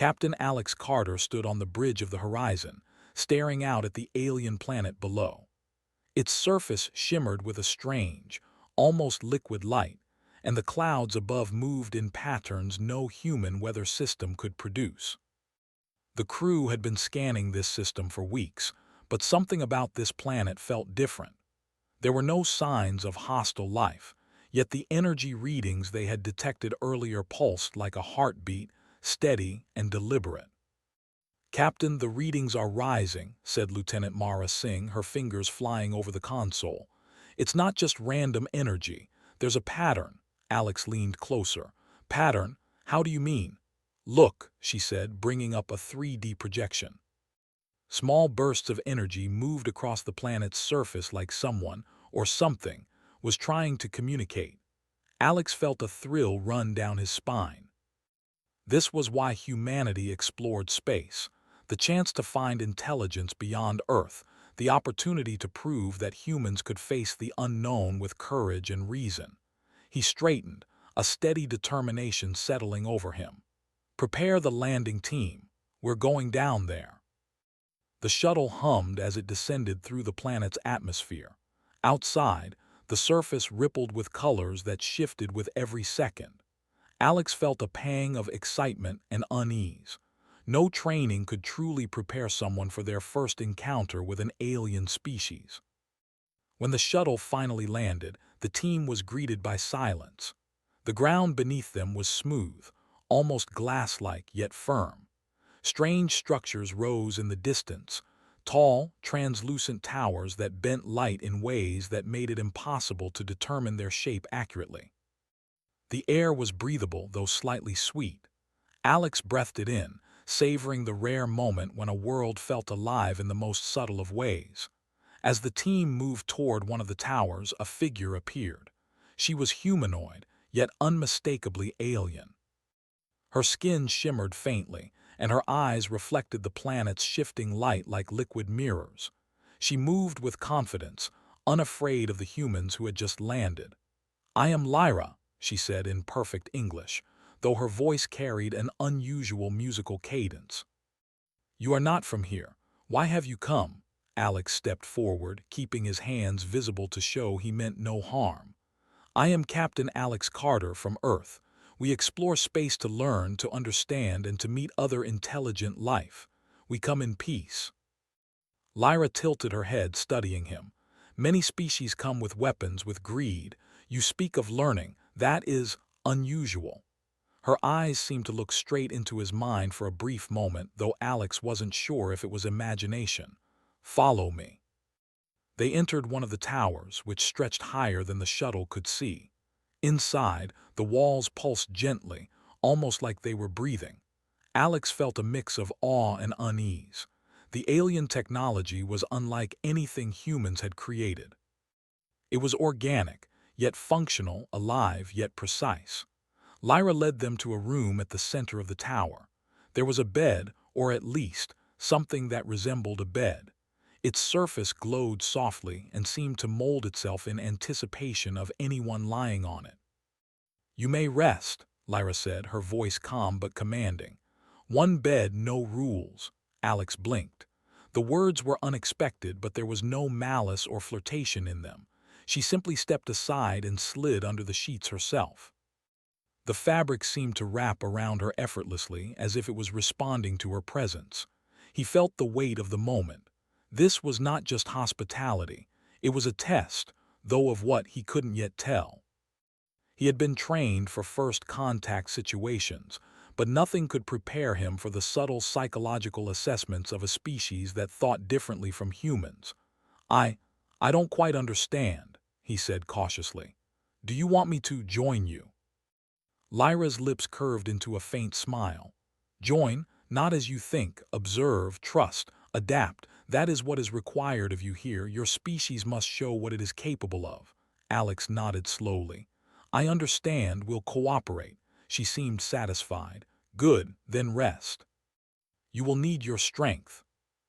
Captain Alex Carter stood on the bridge of the horizon, staring out at the alien planet below. Its surface shimmered with a strange, almost liquid light, and the clouds above moved in patterns no human weather system could produce. The crew had been scanning this system for weeks, but something about this planet felt different. There were no signs of hostile life, yet the energy readings they had detected earlier pulsed like a heartbeat, steady and deliberate. "Captain, the readings are rising," said Lieutenant Mara Singh, her fingers flying over the console. "It's not just random energy. There's a pattern." Alex leaned closer. "Pattern? How do you mean?" "Look," she said, bringing up a 3D projection. Small bursts of energy moved across the planet's surface like someone, or something, was trying to communicate. Alex felt a thrill run down his spine. This was why humanity explored space. The chance to find intelligence beyond Earth, the opportunity to prove that humans could face the unknown with courage and reason. He straightened, a steady determination settling over him. "Prepare the landing team. We're going down there." The shuttle hummed as it descended through the planet's atmosphere. Outside, the surface rippled with colors that shifted with every second. Alex felt a pang of excitement and unease. No training could truly prepare someone for their first encounter with an alien species. When the shuttle finally landed, the team was greeted by silence. The ground beneath them was smooth, almost glass-like yet firm. Strange structures rose in the distance, tall, translucent towers that bent light in ways that made it impossible to determine their shape accurately. The air was breathable, though slightly sweet. Alex breathed it in, savoring the rare moment when a world felt alive in the most subtle of ways. As the team moved toward one of the towers, a figure appeared. She was humanoid, yet unmistakably alien. Her skin shimmered faintly, and her eyes reflected the planet's shifting light like liquid mirrors. She moved with confidence, unafraid of the humans who had just landed. "I am Lyra," she said in perfect English, though her voice carried an unusual musical cadence. "You are not from here. Why have you come?" Alex stepped forward, keeping his hands visible to show he meant no harm. "I am Captain Alex Carter from Earth. We explore space to learn, to understand, and to meet other intelligent life. We come in peace." Lyra tilted her head, studying him. "Many species come with weapons, with greed. You speak of learning. That is unusual." Her eyes seemed to look straight into his mind for a brief moment, though Alex wasn't sure if it was imagination. "Follow me." They entered one of the towers, which stretched higher than the shuttle could see. Inside, the walls pulsed gently, almost like they were breathing. Alex felt a mix of awe and unease. The alien technology was unlike anything humans had created. It was organic, yet functional, alive, yet precise. Lyra led them to a room at the center of the tower. There was a bed, or at least, something that resembled a bed. Its surface glowed softly and seemed to mold itself in anticipation of anyone lying on it. "You may rest," Lyra said, her voice calm but commanding. "One bed, no rules." Alex blinked. The words were unexpected, but there was no malice or flirtation in them. She simply stepped aside and slid under the sheets herself. The fabric seemed to wrap around her effortlessly, as if it was responding to her presence. He felt the weight of the moment. This was not just hospitality. It was a test, though of what he couldn't yet tell. He had been trained for first contact situations, but nothing could prepare him for the subtle psychological assessments of a species that thought differently from humans. I don't quite understand," he said cautiously. "Do you want me to join you?" Lyra's lips curved into a faint smile. "Join? Not as you think. Observe, trust, adapt. That is what is required of you here. Your species must show what it is capable of." Alex nodded slowly. "I understand. We'll cooperate." She seemed satisfied. "Good, then rest. You will need your strength."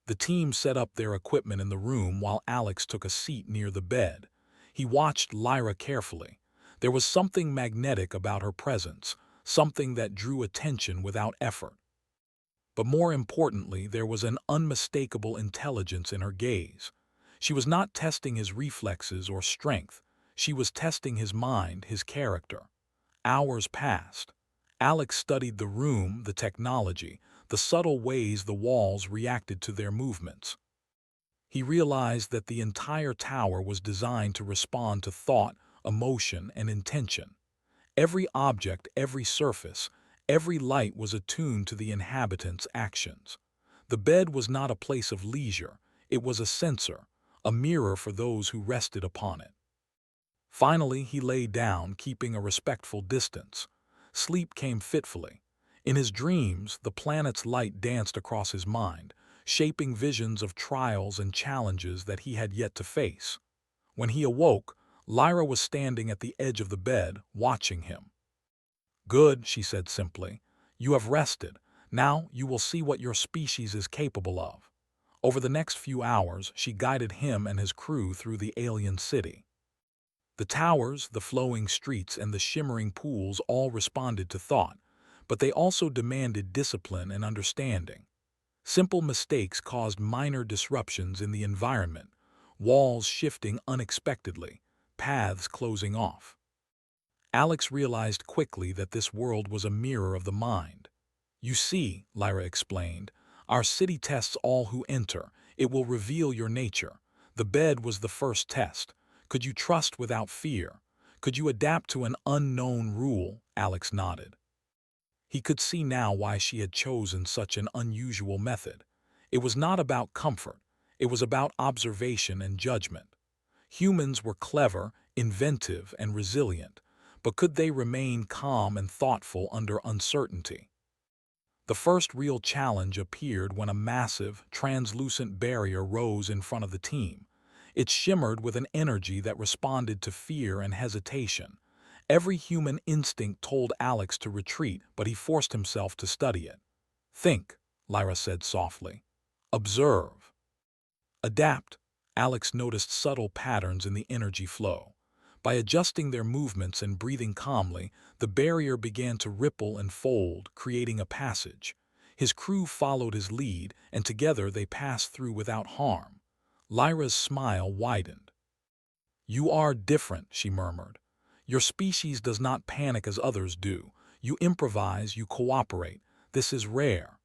The team set up their equipment in the room while Alex took a seat near the bed. He watched Lyra carefully. There was something magnetic about her presence, something that drew attention without effort. But more importantly, there was an unmistakable intelligence in her gaze. She was not testing his reflexes or strength. She was testing his mind, his character. Hours passed. Alex studied the room, the technology, the subtle ways the walls reacted to their movements. He realized that the entire tower was designed to respond to thought, emotion, and intention. Every object, every surface, every light was attuned to the inhabitants' actions. The bed was not a place of leisure, it was a sensor, a mirror for those who rested upon it. Finally, he lay down, keeping a respectful distance. Sleep came fitfully. In his dreams, the planet's light danced across his mind, shaping visions of trials and challenges that he had yet to face. When he awoke, Lyra was standing at the edge of the bed, watching him. "Good," she said simply. "You have rested. Now you will see what your species is capable of." Over the next few hours, she guided him and his crew through the alien city. The towers, the flowing streets, and the shimmering pools all responded to thought, but they also demanded discipline and understanding. Simple mistakes caused minor disruptions in the environment, walls shifting unexpectedly, paths closing off. Alex realized quickly that this world was a mirror of the mind. "You see," Lyra explained, "our city tests all who enter. It will reveal your nature. The bed was the first test. Could you trust without fear? Could you adapt to an unknown rule?" Alex nodded. He could see now why she had chosen such an unusual method. It was not about comfort. It was about observation and judgment. Humans were clever, inventive, and resilient, but could they remain calm and thoughtful under uncertainty? The first real challenge appeared when a massive, translucent barrier rose in front of the team. It shimmered with an energy that responded to fear and hesitation. Every human instinct told Alex to retreat, but he forced himself to study it. "Think," Lyra said softly. "Observe. Adapt." Alex noticed subtle patterns in the energy flow. By adjusting their movements and breathing calmly, the barrier began to ripple and fold, creating a passage. His crew followed his lead, and together they passed through without harm. Lyra's smile widened. "You are different," she murmured. "Your species does not panic as others do. You improvise, you cooperate. This is rare."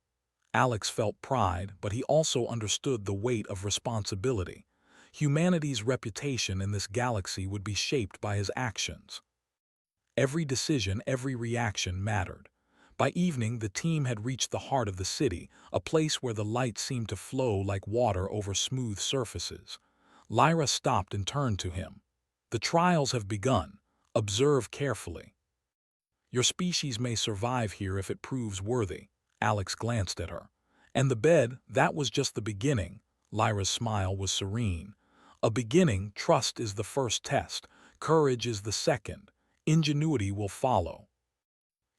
Alex felt pride, but he also understood the weight of responsibility. Humanity's reputation in this galaxy would be shaped by his actions. Every decision, every reaction mattered. By evening, the team had reached the heart of the city, a place where the light seemed to flow like water over smooth surfaces. Lyra stopped and turned to him. "The trials have begun. Observe carefully. Your species may survive here if it proves worthy." Alex glanced at her. "And the bed, that was just the beginning." Lyra's smile was serene. "A beginning, trust is the first test, courage is the second, ingenuity will follow.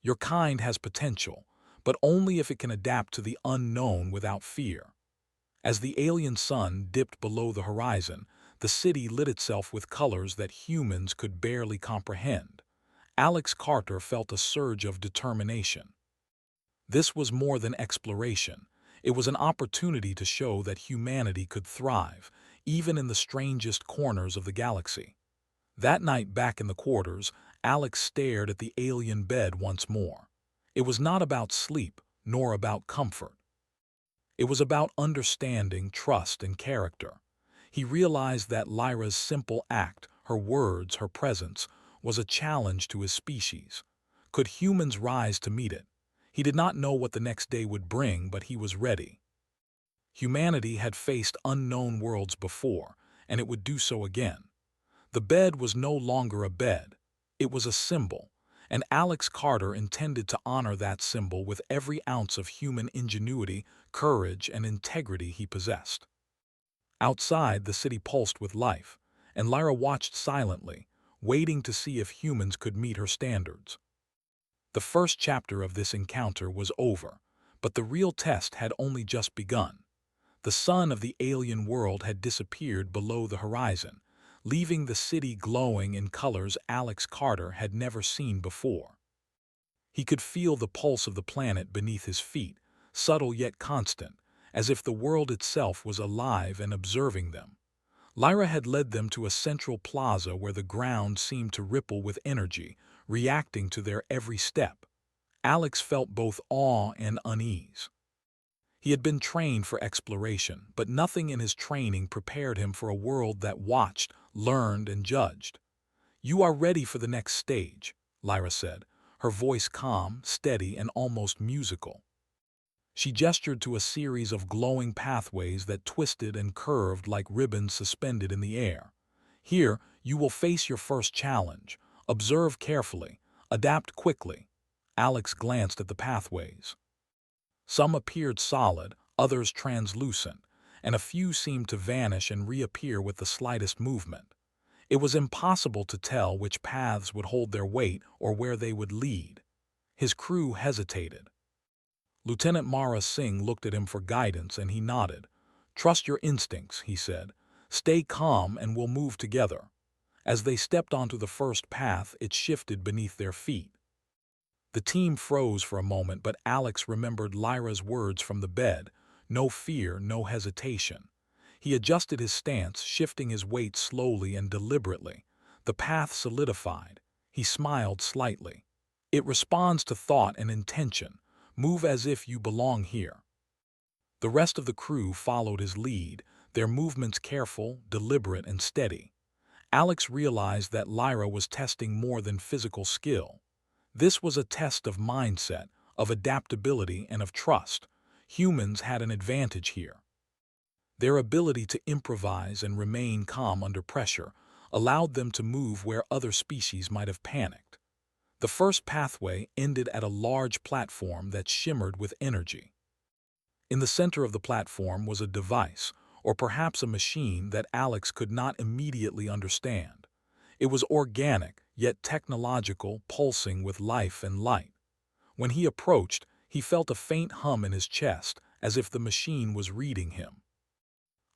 Your kind has potential, but only if it can adapt to the unknown without fear." As the alien sun dipped below the horizon, the city lit itself with colors that humans could barely comprehend. Alex Carter felt a surge of determination. This was more than exploration. It was an opportunity to show that humanity could thrive, even in the strangest corners of the galaxy. That night back in the quarters, Alex stared at the alien bed once more. It was not about sleep, nor about comfort. It was about understanding, trust, and character. He realized that Lyra's simple act, her words, her presence, was a challenge to his species. Could humans rise to meet it? He did not know what the next day would bring, but he was ready. Humanity had faced unknown worlds before, and it would do so again. The bed was no longer a bed. It was a symbol, and Alex Carter intended to honor that symbol with every ounce of human ingenuity, courage, and integrity he possessed. Outside, the city pulsed with life, and Lyra watched silently, waiting to see if humans could meet her standards. The first chapter of this encounter was over, but the real test had only just begun. The sun of the alien world had disappeared below the horizon, leaving the city glowing in colors Alex Carter had never seen before. He could feel the pulse of the planet beneath his feet, subtle yet constant, as if the world itself was alive and observing them. Lyra had led them to a central plaza where the ground seemed to ripple with energy, reacting to their every step. Alex felt both awe and unease. He had been trained for exploration, but nothing in his training prepared him for a world that watched, learned, and judged. "You are ready for the next stage," Lyra said, her voice calm, steady, and almost musical. She gestured to a series of glowing pathways that twisted and curved like ribbons suspended in the air. "Here, you will face your first challenge. Observe carefully. Adapt quickly." Alex glanced at the pathways. Some appeared solid, others translucent, and a few seemed to vanish and reappear with the slightest movement. It was impossible to tell which paths would hold their weight or where they would lead. His crew hesitated. Lieutenant Mara Singh looked at him for guidance and he nodded. "Trust your instincts," he said. "Stay calm and we'll move together." As they stepped onto the first path, it shifted beneath their feet. The team froze for a moment, but Alex remembered Lyra's words from the bed: "No fear, no hesitation." He adjusted his stance, shifting his weight slowly and deliberately. The path solidified. He smiled slightly. "It responds to thought and intention. Move as if you belong here." The rest of the crew followed his lead, their movements careful, deliberate, and steady. Alex realized that Lyra was testing more than physical skill. This was a test of mindset, of adaptability, and of trust. Humans had an advantage here. Their ability to improvise and remain calm under pressure allowed them to move where other species might have panicked. The first pathway ended at a large platform that shimmered with energy. In the center of the platform was a device, or perhaps a machine that Alex could not immediately understand. It was organic, yet technological, pulsing with life and light. When he approached, he felt a faint hum in his chest, as if the machine was reading him.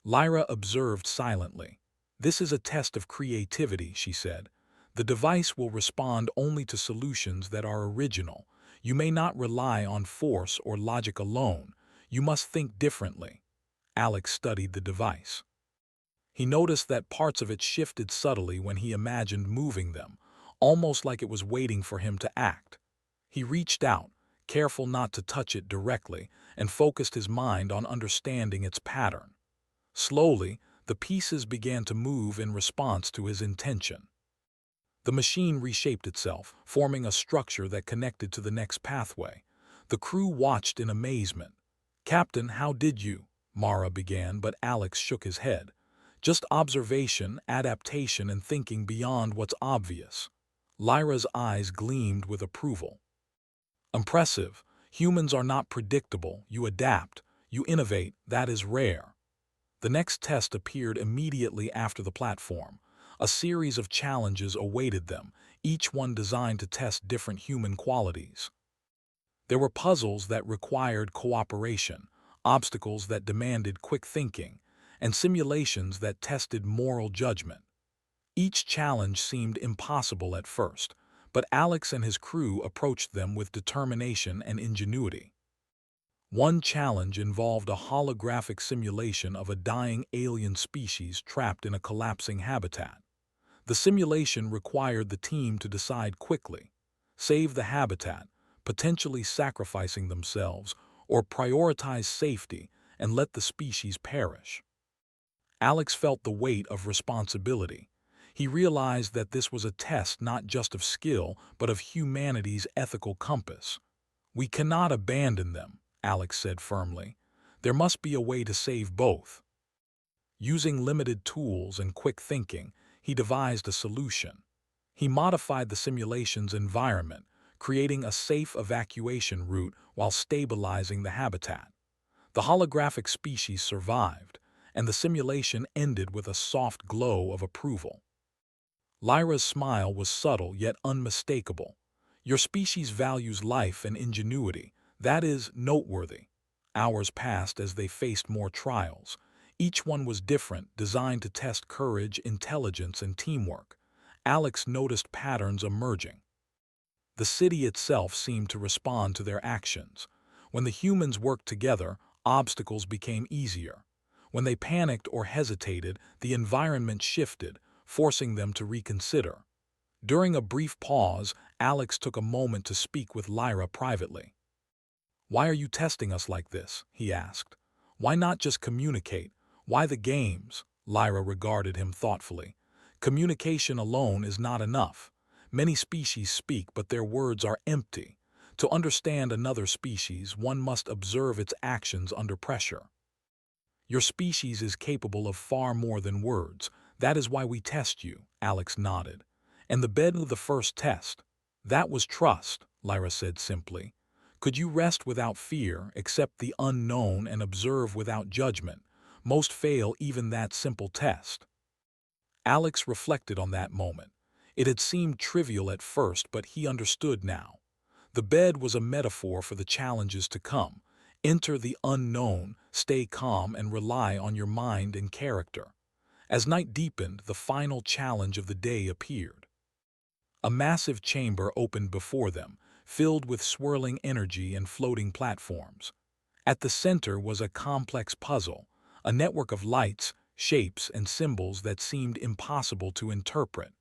Lyra observed silently. "This is a test of creativity," she said. "The device will respond only to solutions that are original. You may not rely on force or logic alone. You must think differently." Alex studied the device. He noticed that parts of it shifted subtly when he imagined moving them, almost like it was waiting for him to act. He reached out, careful not to touch it directly, and focused his mind on understanding its pattern. Slowly, the pieces began to move in response to his intention. The machine reshaped itself, forming a structure that connected to the next pathway. The crew watched in amazement. "Captain, how did you?" Mara began, but Alex shook his head. "Just observation, adaptation, and thinking beyond what's obvious." Lyra's eyes gleamed with approval. "Impressive. Humans are not predictable. You adapt. You innovate. That is rare." The next test appeared immediately after the platform. A series of challenges awaited them, each one designed to test different human qualities. There were puzzles that required cooperation, obstacles that demanded quick thinking, and simulations that tested moral judgment. Each challenge seemed impossible at first, but Alex and his crew approached them with determination and ingenuity. One challenge involved a holographic simulation of a dying alien species trapped in a collapsing habitat. The simulation required the team to decide quickly: save the habitat, potentially sacrificing themselves, or prioritize safety and let the species perish. Alex felt the weight of responsibility. He realized that this was a test not just of skill, but of humanity's ethical compass. "We cannot abandon them," Alex said firmly. "There must be a way to save both." Using limited tools and quick thinking, he devised a solution. He modified the simulation's environment, creating a safe evacuation route while stabilizing the habitat. The holographic species survived, and the simulation ended with a soft glow of approval. Lyra's smile was subtle yet unmistakable. "Your species values life and ingenuity. That is noteworthy." Hours passed as they faced more trials. Each one was different, designed to test courage, intelligence, and teamwork. Alex noticed patterns emerging. The city itself seemed to respond to their actions. When the humans worked together, obstacles became easier. When they panicked or hesitated, the environment shifted, forcing them to reconsider. During a brief pause, Alex took a moment to speak with Lyra privately. "Why are you testing us like this?" he asked. "Why not just communicate? Why the games?" Lyra regarded him thoughtfully. "Communication alone is not enough. Many species speak, but their words are empty. To understand another species, one must observe its actions under pressure. Your species is capable of far more than words. That is why we test you," Alex nodded. "And the bed of the first test? That was trust," Lyra said simply. "Could you rest without fear, accept the unknown, and observe without judgment? Most fail even that simple test." Alex reflected on that moment. It had seemed trivial at first, but he understood now. The bed was a metaphor for the challenges to come. Enter the unknown, stay calm, and rely on your mind and character. As night deepened, the final challenge of the day appeared. A massive chamber opened before them, filled with swirling energy and floating platforms. At the center was a complex puzzle, a network of lights, shapes, and symbols that seemed impossible to interpret.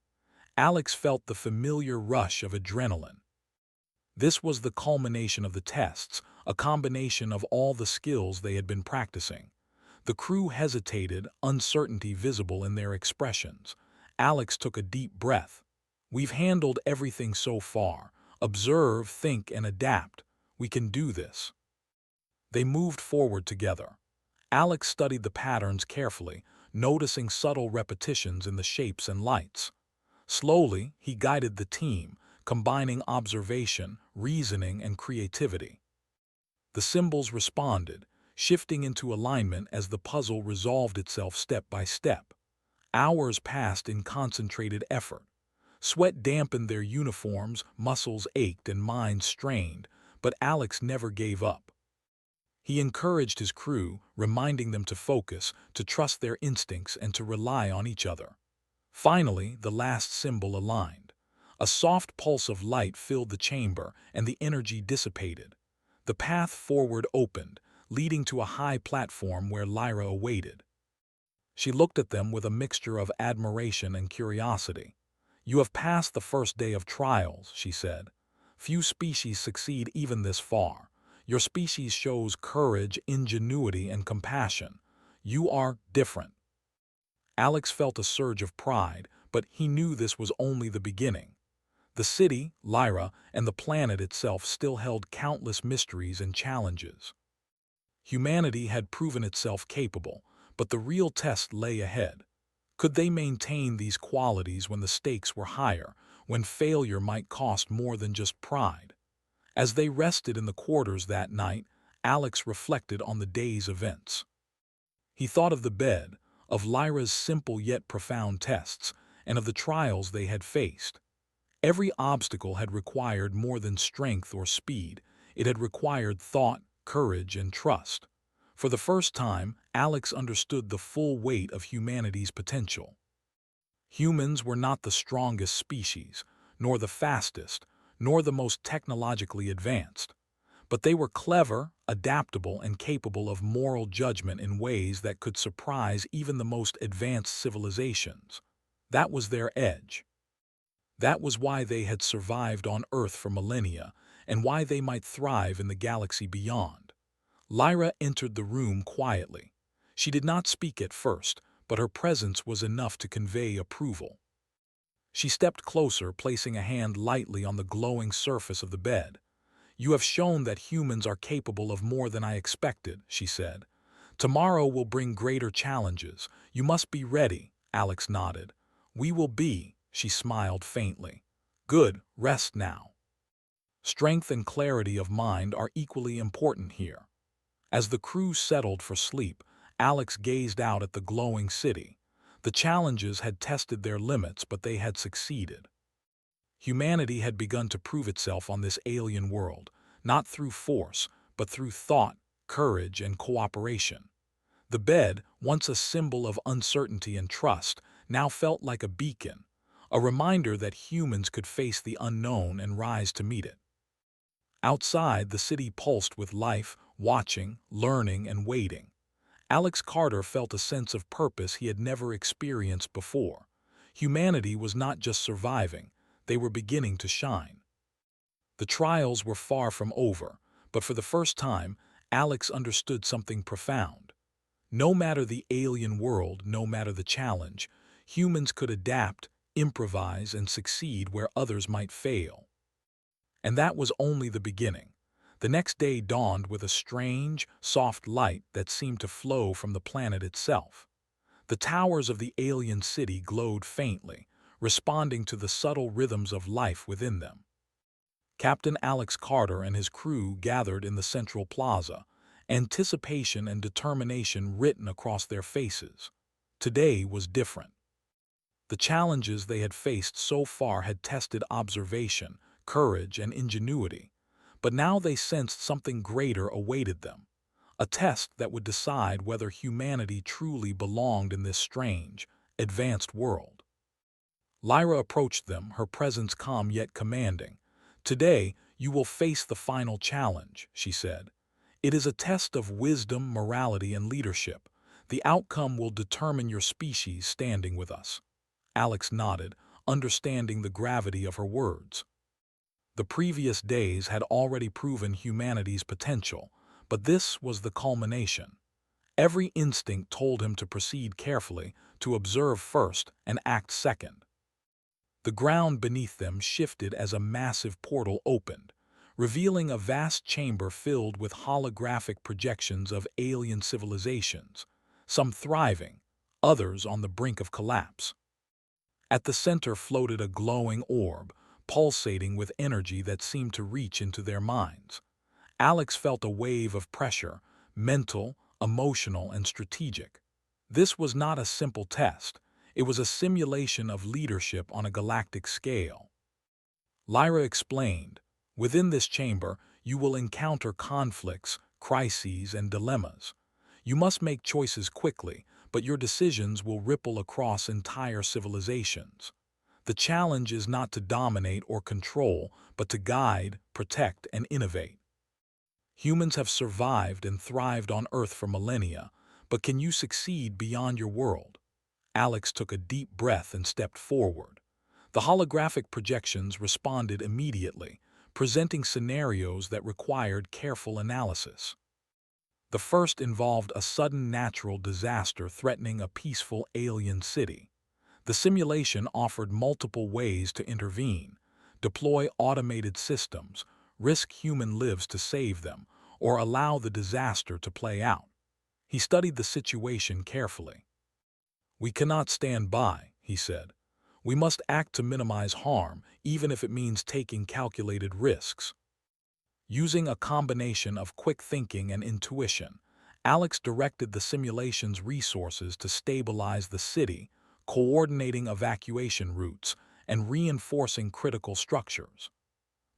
Alex felt the familiar rush of adrenaline. This was the culmination of the tests, a combination of all the skills they had been practicing. The crew hesitated, uncertainty visible in their expressions. Alex took a deep breath. "We've handled everything so far. Observe, think, and adapt. We can do this." They moved forward together. Alex studied the patterns carefully, noticing subtle repetitions in the shapes and lights. Slowly, he guided the team, combining observation, reasoning, and creativity. The symbols responded, shifting into alignment as the puzzle resolved itself step by step. Hours passed in concentrated effort. Sweat dampened their uniforms, muscles ached, and minds strained, but Alex never gave up. He encouraged his crew, reminding them to focus, to trust their instincts, and to rely on each other. Finally, the last symbol aligned. A soft pulse of light filled the chamber, and the energy dissipated. The path forward opened, leading to a high platform where Lyra awaited. She looked at them with a mixture of admiration and curiosity. "You have passed the first day of trials," she said. "Few species succeed even this far. Your species shows courage, ingenuity, and compassion. You are different." Alex felt a surge of pride, but he knew this was only the beginning. The city, Lyra, and the planet itself still held countless mysteries and challenges. Humanity had proven itself capable, but the real test lay ahead. Could they maintain these qualities when the stakes were higher, when failure might cost more than just pride? As they rested in the quarters that night, Alex reflected on the day's events. He thought of the bed, of Lyra's simple yet profound tests, and of the trials they had faced. Every obstacle had required more than strength or speed. It had required thought, courage, and trust. For the first time, Alex understood the full weight of humanity's potential. Humans were not the strongest species, nor the fastest, nor the most technologically advanced. But they were clever, adaptable, and capable of moral judgment in ways that could surprise even the most advanced civilizations. That was their edge. That was why they had survived on Earth for millennia, and why they might thrive in the galaxy beyond. Lyra entered the room quietly. She did not speak at first, but her presence was enough to convey approval. She stepped closer, placing a hand lightly on the glowing surface of the bed. "You have shown that humans are capable of more than I expected," she said. "Tomorrow will bring greater challenges. You must be ready." Alex nodded. "We will be," she smiled faintly. "Good, rest now." Strength and clarity of mind are equally important here. As the crew settled for sleep, Alex gazed out at the glowing city. The challenges had tested their limits, but they had succeeded. Humanity had begun to prove itself on this alien world, not through force, but through thought, courage, and cooperation. The bed, once a symbol of uncertainty and trust, now felt like a beacon, a reminder that humans could face the unknown and rise to meet it. Outside, the city pulsed with life, watching, learning, and waiting. Alex Carter felt a sense of purpose he had never experienced before. Humanity was not just surviving, they were beginning to shine. The trials were far from over, but for the first time, Alex understood something profound. No matter the alien world, no matter the challenge, humans could adapt, improvise, and succeed where others might fail. And that was only the beginning. The next day dawned with a strange, soft light that seemed to flow from the planet itself. The towers of the alien city glowed faintly, responding to the subtle rhythms of life within them. Captain Alex Carter and his crew gathered in the central plaza, anticipation and determination written across their faces. Today was different. The challenges they had faced so far had tested observation, courage, and ingenuity, but now they sensed something greater awaited them, a test that would decide whether humanity truly belonged in this strange, advanced world. Lyra approached them, her presence calm yet commanding. "Today, you will face the final challenge," she said. "It is a test of wisdom, morality, and leadership. The outcome will determine your species standing with us." Alex nodded, understanding the gravity of her words. The previous days had already proven humanity's potential, but this was the culmination. Every instinct told him to proceed carefully, to observe first and act second. The ground beneath them shifted as a massive portal opened, revealing a vast chamber filled with holographic projections of alien civilizations, some thriving, others on the brink of collapse. At the center floated a glowing orb, pulsating with energy that seemed to reach into their minds. Alex felt a wave of pressure, mental, emotional, and strategic. This was not a simple test. It was a simulation of leadership on a galactic scale. Lyra explained, "Within this chamber, you will encounter conflicts, crises, and dilemmas. You must make choices quickly, but your decisions will ripple across entire civilizations. The challenge is not to dominate or control, but to guide, protect, and innovate. Humans have survived and thrived on Earth for millennia, but can you succeed beyond your world?" Alex took a deep breath and stepped forward. The holographic projections responded immediately, presenting scenarios that required careful analysis. The first involved a sudden natural disaster threatening a peaceful alien city. The simulation offered multiple ways to intervene: deploy automated systems, risk human lives to save them, or allow the disaster to play out. He studied the situation carefully. "We cannot stand by," he said. "We must act to minimize harm, even if it means taking calculated risks." Using a combination of quick thinking and intuition, Alex directed the simulation's resources to stabilize the city, coordinating evacuation routes, and reinforcing critical structures.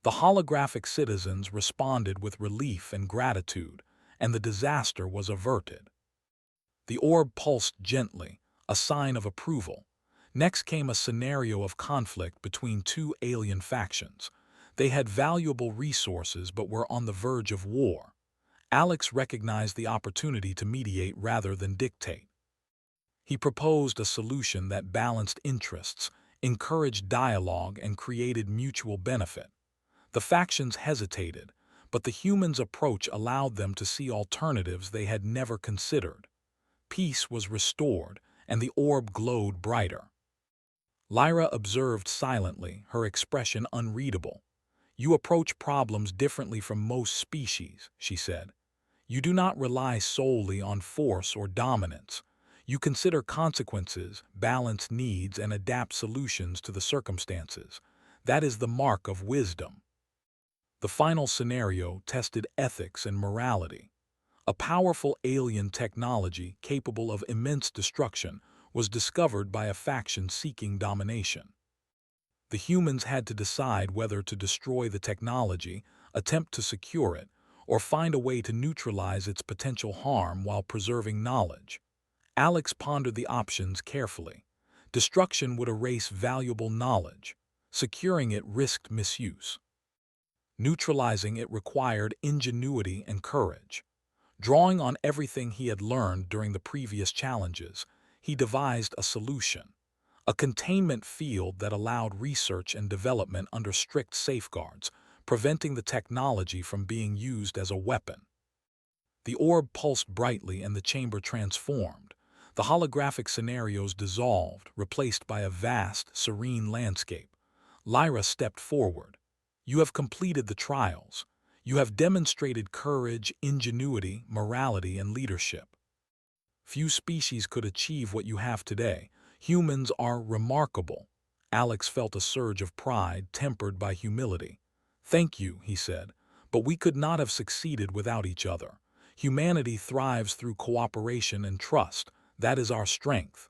The holographic citizens responded with relief and gratitude, and the disaster was averted. The orb pulsed gently, a sign of approval. Next came a scenario of conflict between two alien factions. They had valuable resources but were on the verge of war. Alex recognized the opportunity to mediate rather than dictate. He proposed a solution that balanced interests, encouraged dialogue, and created mutual benefit. The factions hesitated, but the humans' approach allowed them to see alternatives they had never considered. Peace was restored, and the orb glowed brighter. Lyra observed silently, her expression unreadable. "You approach problems differently from most species," she said. "You do not rely solely on force or dominance. You consider consequences, balance needs, and adapt solutions to the circumstances. That is the mark of wisdom." The final scenario tested ethics and morality. A powerful alien technology capable of immense destruction was discovered by a faction seeking domination. The humans had to decide whether to destroy the technology, attempt to secure it, or find a way to neutralize its potential harm while preserving knowledge. Alex pondered the options carefully. Destruction would erase valuable knowledge. Securing it risked misuse. Neutralizing it required ingenuity and courage. Drawing on everything he had learned during the previous challenges, he devised a solution, a containment field that allowed research and development under strict safeguards, preventing the technology from being used as a weapon. The orb pulsed brightly and the chamber transformed. The holographic scenarios dissolved, replaced by a vast, serene landscape. Lyra stepped forward. "You have completed the trials. You have demonstrated courage, ingenuity, morality, and leadership. Few species could achieve what you have today. Humans are remarkable." Alex felt a surge of pride tempered by humility. "Thank you," he said, "but we could not have succeeded without each other. Humanity thrives through cooperation and trust. That is our strength."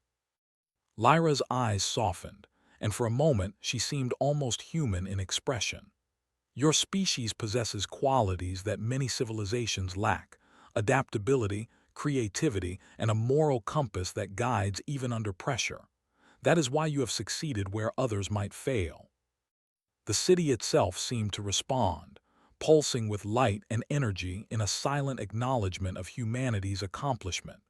Lyra's eyes softened, and for a moment she seemed almost human in expression. "Your species possesses qualities that many civilizations lack: adaptability, creativity, and a moral compass that guides even under pressure. That is why you have succeeded where others might fail." The city itself seemed to respond, pulsing with light and energy in a silent acknowledgement of humanity's accomplishment.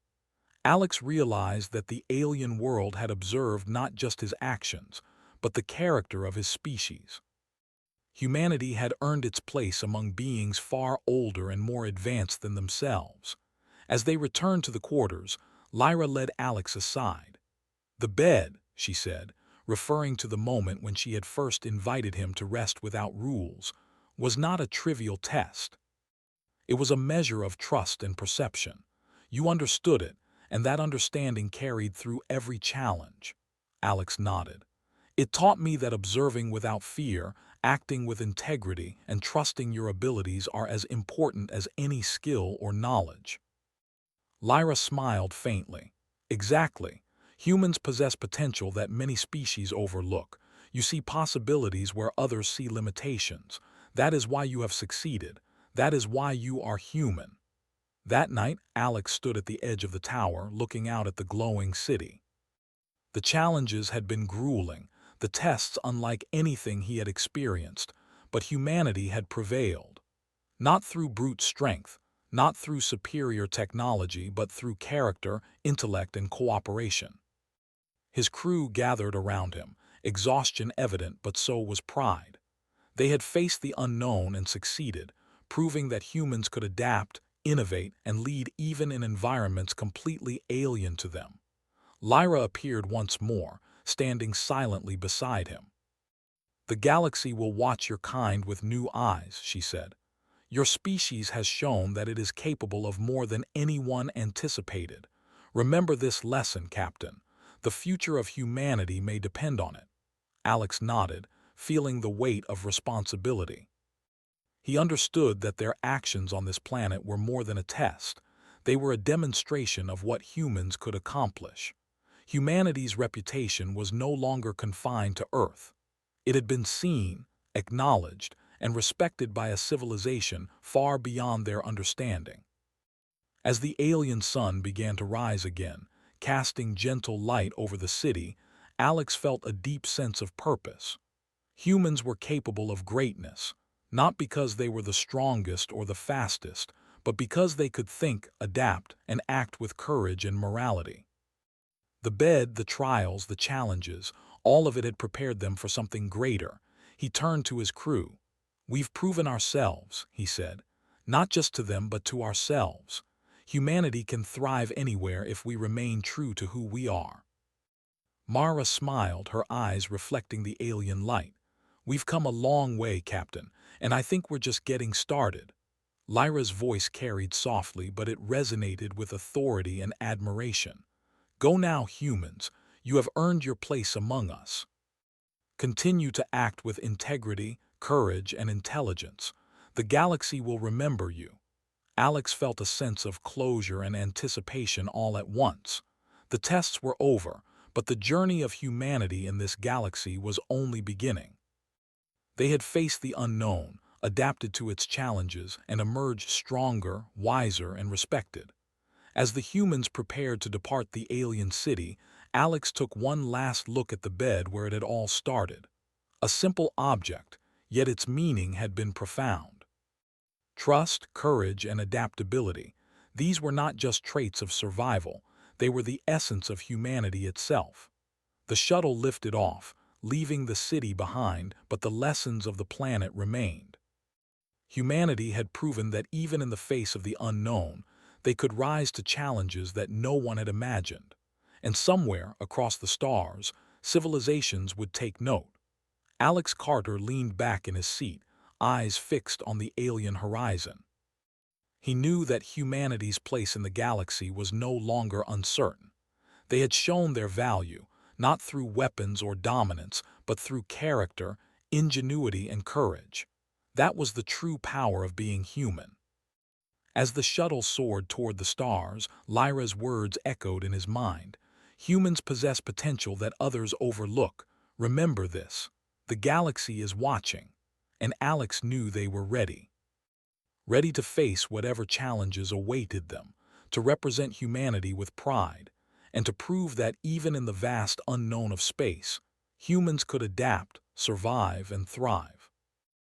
Alex realized that the alien world had observed not just his actions, but the character of his species. Humanity had earned its place among beings far older and more advanced than themselves. As they returned to the quarters, Lyra led Alex aside. "The bed," she said, referring to the moment when she had first invited him to rest without rules, "was not a trivial test. It was a measure of trust and perception. You understood it, and that understanding carried through every challenge." Alex nodded. "It taught me that observing without fear, acting with integrity, and trusting your abilities are as important as any skill or knowledge." Lyra smiled faintly. "Exactly. Humans possess potential that many species overlook. You see possibilities where others see limitations. That is why you have succeeded. That is why you are human." That night, Alex stood at the edge of the tower, looking out at the glowing city. The challenges had been grueling, the tests unlike anything he had experienced, but humanity had prevailed. Not through brute strength, not through superior technology, but through character, intellect, and cooperation. His crew gathered around him, exhaustion evident, but so was pride. They had faced the unknown and succeeded, proving that humans could adapt, innovate, and lead even in environments completely alien to them. Lyra appeared once more, standing silently beside him. "The galaxy will watch your kind with new eyes," she said. "Your species has shown that it is capable of more than anyone anticipated. Remember this lesson, Captain. The future of humanity may depend on it." Alex nodded, feeling the weight of responsibility. He understood that their actions on this planet were more than a test. They were a demonstration of what humans could accomplish. Humanity's reputation was no longer confined to Earth. It had been seen, acknowledged, and respected by a civilization far beyond their understanding. As the alien sun began to rise again, casting gentle light over the city, Alex felt a deep sense of purpose. Humans were capable of greatness, not because they were the strongest or the fastest, but because they could think, adapt, and act with courage and morality. The bed, the trials, the challenges, all of it had prepared them for something greater. He turned to his crew. "We've proven ourselves," he said, "not just to them but to ourselves. Humanity can thrive anywhere if we remain true to who we are." Mara smiled, her eyes reflecting the alien light. "We've come a long way, Captain, and I think we're just getting started." Lyra's voice carried softly, but it resonated with authority and admiration. "Go now, humans. You have earned your place among us. Continue to act with integrity, courage, and intelligence. The galaxy will remember you." Alex felt a sense of closure and anticipation all at once. The tests were over, but the journey of humanity in this galaxy was only beginning. They had faced the unknown, adapted to its challenges, and emerged stronger, wiser, and respected. As the humans prepared to depart the alien city, Alex took one last look at the bed where it had all started. A simple object, yet its meaning had been profound. Trust, courage, and adaptability. These were not just traits of survival, they were the essence of humanity itself. The shuttle lifted off, leaving the city behind, but the lessons of the planet remained. Humanity had proven that even in the face of the unknown, they could rise to challenges that no one had imagined. And somewhere across the stars, civilizations would take note. Alex Carter leaned back in his seat, eyes fixed on the alien horizon. He knew that humanity's place in the galaxy was no longer uncertain. They had shown their value, not through weapons or dominance, but through character, ingenuity, and courage. That was the true power of being human. As the shuttle soared toward the stars, Lyra's words echoed in his mind. Humans possess potential that others overlook. Remember this. The galaxy is watching. And Alex knew they were ready. Ready to face whatever challenges awaited them, to represent humanity with pride, and to prove that even in the vast unknown of space, humans could adapt, survive, and thrive.